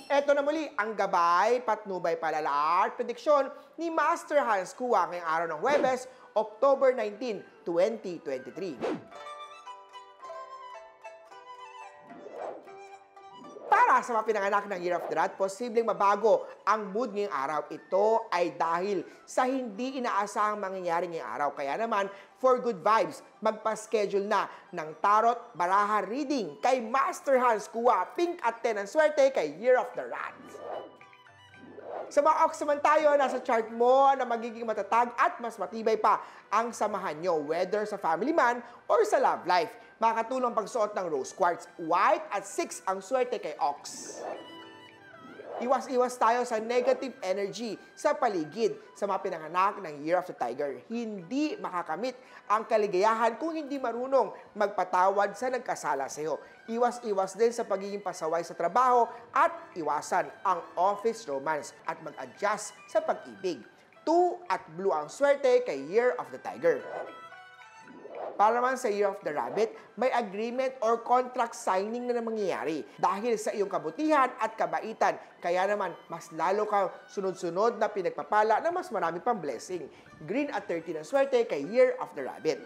Eto na muli ang gabay, patnubay, palala at prediksyon ni Master Hans Kua ngayong araw ng Huwebes, October 19, 2023. Para sa mga pinanganak ng Year of the Rat, posibleng mabago ang mood ngayong araw. Ito ay dahil sa hindi inaasahang mangyayari ngayong araw. Kaya naman, for good vibes, magpa-schedule na ng tarot baraha reading kay Master Hans Kua. Pink at 10 ang swerte kay Year of the Rat. Sa mga ox naman tayo, nasa chart mo na magiging matatag at mas matibay pa ang samahan nyo, whether sa family man or sa love life. Makakatulong pagsuot ng rose quartz. White at 6 ang swerte kay ox. Iwas-iwas tayo sa negative energy sa paligid sa mga pinanganak ng Year of the Tiger. Hindi makakamit ang kaligayahan kung hindi marunong magpatawad sa nagkasala sa iyo. Iwas-iwas din sa pagiging pasaway sa trabaho at iwasan ang office romance at mag-adjust sa pag-ibig. 2 at blue ang swerte kay Year of the Tiger. Para naman sa Year of the Rabbit, may agreement or contract signing na mangyayari dahil sa iyong kabutihan at kabaitan. Kaya naman, mas lalo kang sunod-sunod na pinagpapala na mas marami pang blessing. Green at 13 ang swerte kay Year of the Rabbit.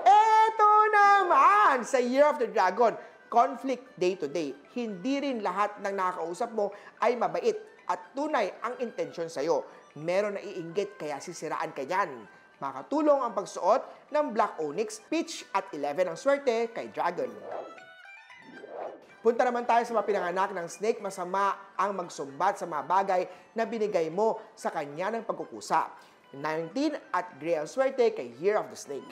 Eto naman sa Year of the Dragon, conflict day to day. Hindi rin lahat ng nakakausap mo ay mabait at tunay ang intensyon sa'yo. Meron na iinggit kaya sisiraan ka yan. Makatulong ang pagsuot ng Black Onyx, Peach at 11 ang swerte kay Dragon. Punta naman tayo sa mga pinanganak ng Snake. Masama ang magsumbat sa mga bagay na binigay mo sa kanya ng pagkukusa. 19 at gray ang swerte kay Year of the Snake.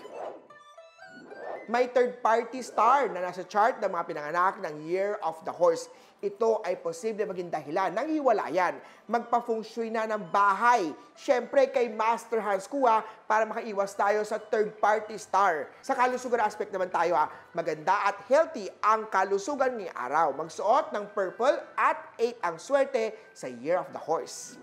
May third-party star na nasa chart ng mga pinanganak ng Year of the Horse. Ito ay posible maging dahilan ng hiwalayan. Magpa-feng shui na ng bahay. Siyempre kay Master Hans Kua para makaiwas tayo sa third-party star. Sa kalusugan aspect naman tayo maganda at healthy ang kalusugan ngayong araw. Magsuot ng purple at 8 ang swerte sa Year of the Horse.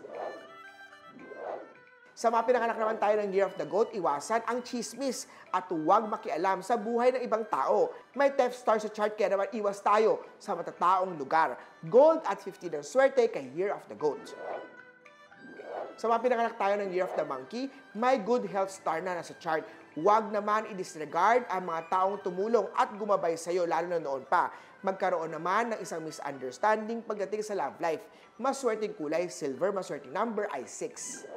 Sa mga pinanganak naman tayo ng Year of the Goat, iwasan ang chismis at huwag makialam sa buhay ng ibang tao. May theft star sa chart kaya naman iwas tayo sa matataong lugar. Gold at 15 ang swerte kay Year of the Goat. Sa mga pinanganak tayo ng Year of the Monkey, may good health star na nasa chart. Huwag naman i-disregard ang mga taong tumulong at gumabay sa iyo lalo na noon pa. Magkaroon naman ng isang misunderstanding pagdating sa love life. Maswerteng kulay, silver, maswerteng number ay 6.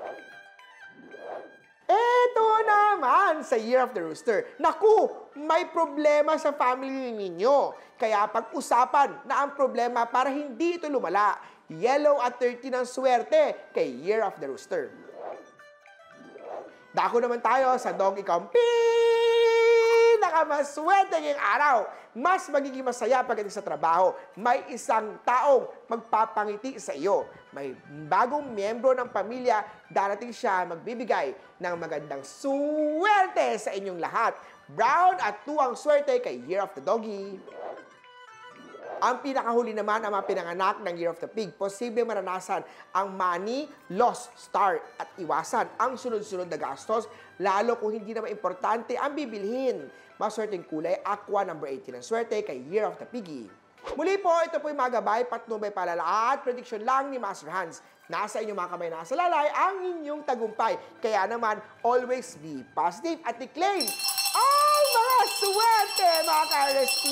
Eto naman sa Year of the Rooster. Naku, may problema sa family ninyo. Kaya pag-usapan na ang problema para hindi ito lumala. Yellow at 13 ang swerte kay Year of the Rooster. Dako naman tayo sa Dog Ikaw pinakamaswerte ngayong araw. Mas magiging masaya pagdating sa trabaho. May isang taong magpapangiti sa iyo. May bagong miyembro ng pamilya, darating siya magbibigay ng magandang swerte sa inyong lahat. Brown at 2 ang swerte kay Year of the Doggy. Ang pinakahuli naman ang mga pinanganak ng Year of the Pig. Posible maranasan ang money loss star at iwasan ang sunod-sunod na gastos, lalo kung hindi naman importante ang bibilhin. Maswerteng kulay, aqua number 18 ang swerte kay Year of the Piggy. Muli po, ito po yung mga gabay, patnubay, palala at prediction lang ni Master Hans. Nasa inyong mga kamay, nasa lalay ang inyong tagumpay. Kaya naman, always be positive at i-claim ang mga swerte, mga ka-RSP!